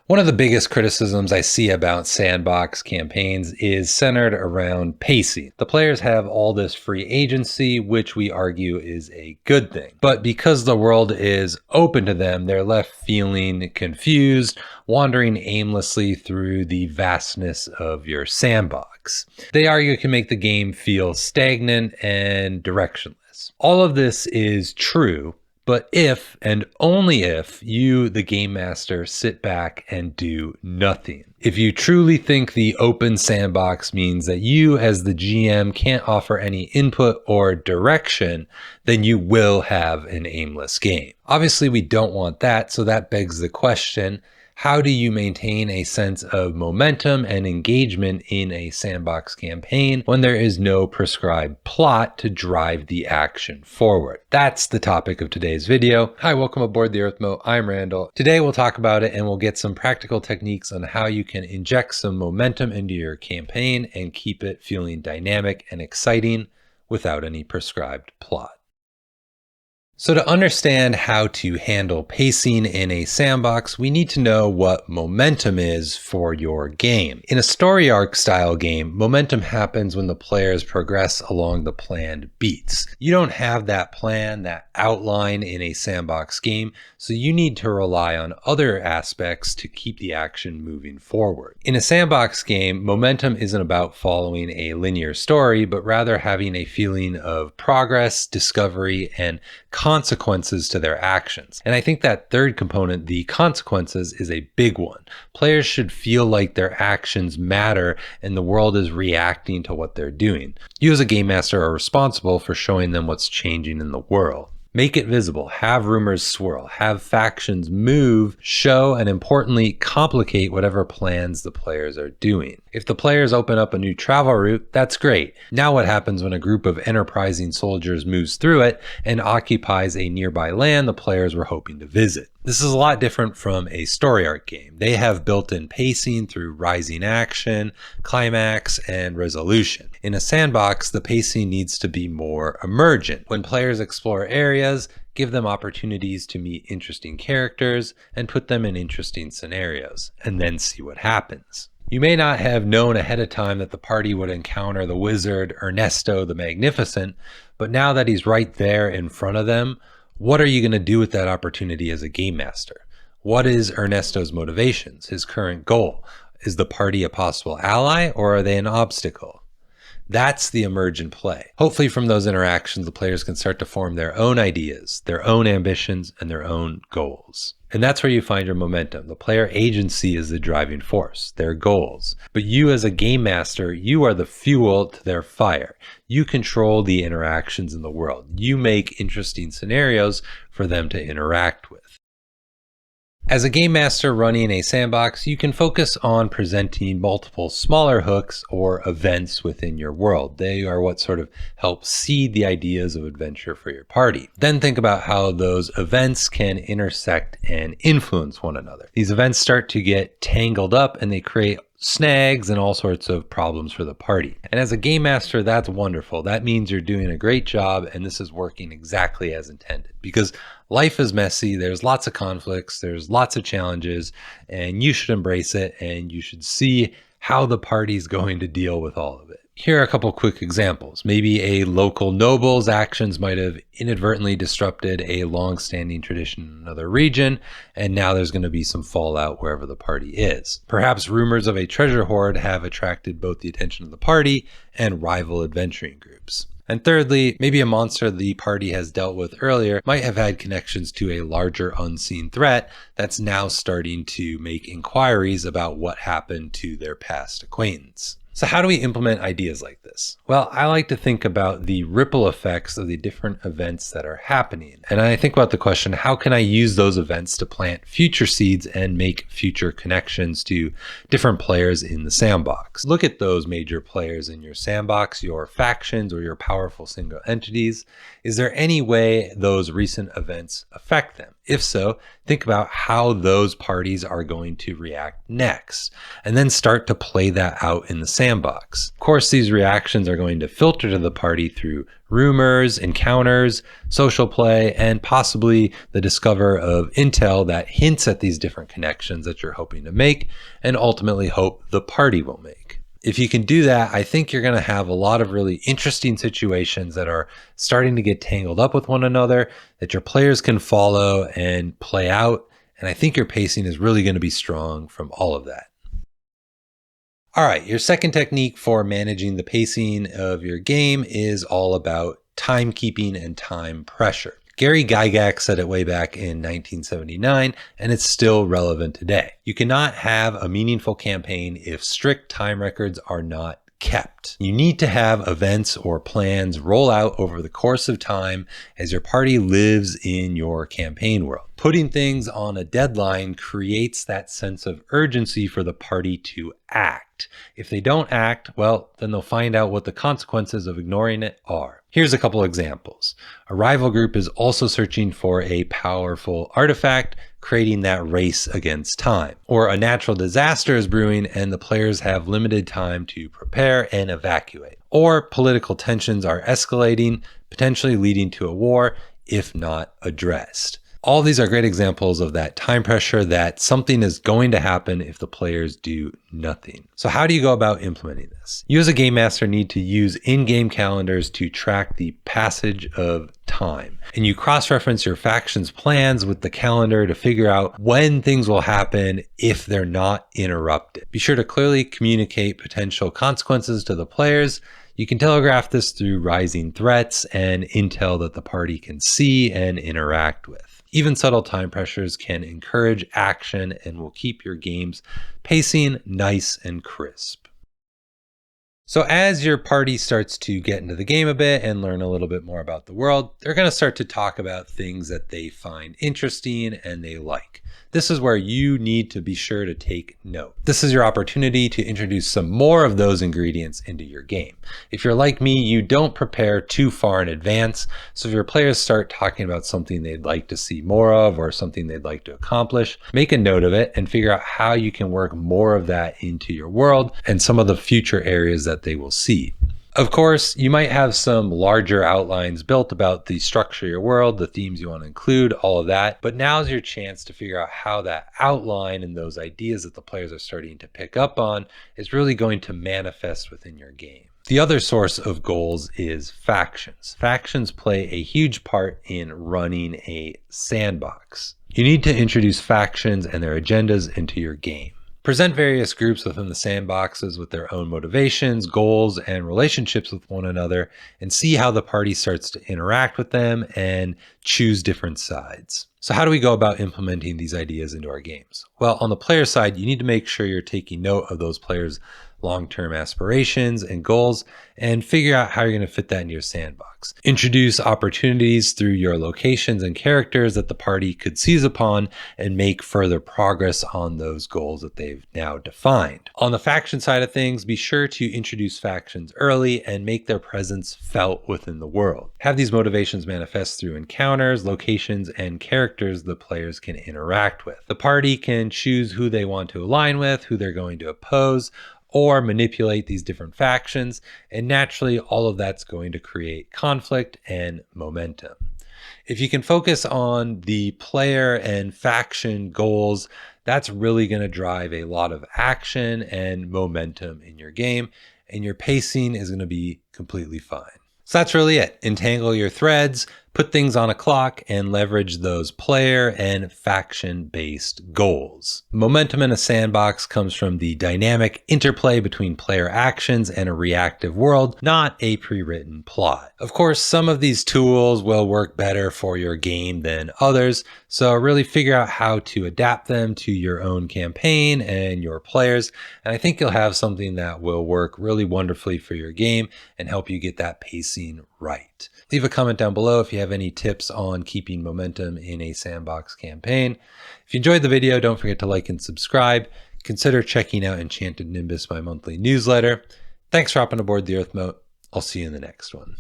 One of the biggest criticisms I see about sandbox campaigns is centered around pacing. The players have all this free agency, which we argue is a good thing. But because the world is open to them, they're left feeling confused, wandering aimlessly through the vastness of your sandbox. They argue it can make the game feel stagnant and directionless. All of this is true. But if and only if you, the game master, sit back and do nothing. If you truly think the open sandbox means that you as the GM can't offer any input or direction, then you will have an aimless game. Obviously, we don't want that, so that begs the question, how do you maintain a sense of momentum and engagement in a sandbox campaign when there is no prescribed plot to drive the action forward? That's the topic of today's video. Hi, welcome aboard the Earthmote. I'm Randall. Today we'll talk about it and we'll get some practical techniques on how you can inject some momentum into your campaign and keep it feeling dynamic and exciting without any prescribed plot. So to understand how to handle pacing in a sandbox, we need to know what momentum is for your game. In a story arc style game, momentum happens when the players progress along the planned beats. You don't have that plan, that outline in a sandbox game, so you need to rely on other aspects to keep the action moving forward. In a sandbox game, momentum isn't about following a linear story, but rather having a feeling of progress, discovery, and consequences to their actions. And I think that third component, the consequences, is a big one. Players should feel like their actions matter and the world is reacting to what they're doing. You as a game master are responsible for showing them what's changing in the world. Make it visible, have rumors swirl, have factions move, show, and importantly, complicate whatever plans the players are doing. If the players open up a new travel route, that's great. Now what happens when a group of enterprising soldiers moves through it and occupies a nearby land the players were hoping to visit? This is a lot different from a story arc game. They have built-in pacing through rising action, climax, and resolution. In a sandbox, the pacing needs to be more emergent. When players explore areas, give them opportunities to meet interesting characters and put them in interesting scenarios, and then see what happens. You may not have known ahead of time that the party would encounter the wizard Ernesto the Magnificent, but now that he's right there in front of them, what are you going to do with that opportunity as a game master? What is Ernesto's motivations, his current goal? Is the party a possible ally or are they an obstacle? That's the emergent play. Hopefully from those interactions, the players can start to form their own ideas, their own ambitions, and their own goals. And that's where you find your momentum. The player agency is the driving force, their goals. But you as a game master, you are the fuel to their fire. You control the interactions in the world. You make interesting scenarios for them to interact with. As a game master running a sandbox, you can focus on presenting multiple smaller hooks or events within your world. They are what sort of help seed the ideas of adventure for your party. Then think about how those events can intersect and influence one another. These events start to get tangled up and they create snags and all sorts of problems for the party. And as a game master, that's wonderful. That means you're doing a great job and this is working exactly as intended, because life is messy. There's lots of conflicts, there's lots of challenges, and you should embrace it and you should see how the party's going to deal with all of it. Here are a couple quick examples. Maybe a local noble's actions might have inadvertently disrupted a long-standing tradition in another region, and now there's going to be some fallout wherever the party is. Perhaps rumors of a treasure hoard have attracted both the attention of the party and rival adventuring groups. And thirdly, maybe a monster the party has dealt with earlier might have had connections to a larger unseen threat that's now starting to make inquiries about what happened to their past acquaintance. So how do we implement ideas like this? Well, I like to think about the ripple effects of the different events that are happening. And I think about the question, how can I use those events to plant future seeds and make future connections to different players in the sandbox? Look at those major players in your sandbox, your factions, or your powerful single entities. Is there any way those recent events affect them? If so, think about how those parties are going to react next, and then start to play that out in the sandbox. Of course, these reactions are going to filter to the party through rumors, encounters, social play, and possibly the discover of intel that hints at these different connections that you're hoping to make, and ultimately hope the party will make. If you can do that, I think you're going to have a lot of really interesting situations that are starting to get tangled up with one another that your players can follow and play out. And I think your pacing is really going to be strong from all of that. All right, your second technique for managing the pacing of your game is all about timekeeping and time pressure. Gary Gygax said it way back in 1979, and it's still relevant today. You cannot have a meaningful campaign if strict time records are not kept. You need to have events or plans roll out over the course of time as your party lives in your campaign world. Putting things on a deadline creates that sense of urgency for the party to act. If they don't act, well, then they'll find out what the consequences of ignoring it are. Here's a couple examples. A rival group is also searching for a powerful artifact, creating that race against time. Or a natural disaster is brewing and the players have limited time to prepare and evacuate. Or political tensions are escalating, potentially leading to a war if not addressed. All these are great examples of that time pressure that something is going to happen if the players do nothing. So how do you go about implementing this? You as a game master need to use in-game calendars to track the passage of time. And you cross-reference your faction's plans with the calendar to figure out when things will happen if they're not interrupted. Be sure to clearly communicate potential consequences to the players. You can telegraph this through rising threats and intel that the party can see and interact with. Even subtle time pressures can encourage action and will keep your game's pacing nice and crisp. So as your party starts to get into the game a bit and learn a little bit more about the world, they're going to start to talk about things that they find interesting and they like. This is where you need to be sure to take note. This is your opportunity to introduce some more of those ingredients into your game. If you're like me, you don't prepare too far in advance. So if your players start talking about something they'd like to see more of or something they'd like to accomplish, make a note of it and figure out how you can work more of that into your world and some of the future areas that they will see. Of course, you might have some larger outlines built about the structure of your world, the themes you want to include, all of that, but now's your chance to figure out how that outline and those ideas that the players are starting to pick up on is really going to manifest within your game. The other source of goals is factions. Factions play a huge part in running a sandbox. You need to introduce factions and their agendas into your game. Present various groups within the sandboxes with their own motivations, goals, and relationships with one another, and see how the party starts to interact with them and choose different sides. So how do we go about implementing these ideas into our games? Well, on the player side, you need to make sure you're taking note of those players' long-term aspirations and goals and figure out how you're going to fit that into your sandbox. Introduce opportunities through your locations and characters that the party could seize upon and make further progress on those goals that they've now defined. On the faction side of things, be sure to introduce factions early and make their presence felt within the world. Have these motivations manifest through encounters, locations, and characters the players can interact with. The party can choose who they want to align with, who they're going to oppose, or manipulate these different factions, and naturally all of that's going to create conflict and momentum. If you can focus on the player and faction goals, that's really going to drive a lot of action and momentum in your game, and your pacing is going to be completely fine. So that's really it. Entangle your threads, put things on a clock, and leverage those player and faction-based goals. Momentum in a sandbox comes from the dynamic interplay between player actions and a reactive world, not a pre-written plot. Of course, some of these tools will work better for your game than others, so really figure out how to adapt them to your own campaign and your players, and I think you'll have something that will work really wonderfully for your game and help you get that pacing right. Leave a comment down below if you have any tips on keeping momentum in a sandbox campaign. If you enjoyed the video, don't forget to like and subscribe. Consider checking out Enchanted Nimbus, my monthly newsletter. Thanks for hopping aboard the Earthmote. I'll see you in the next one.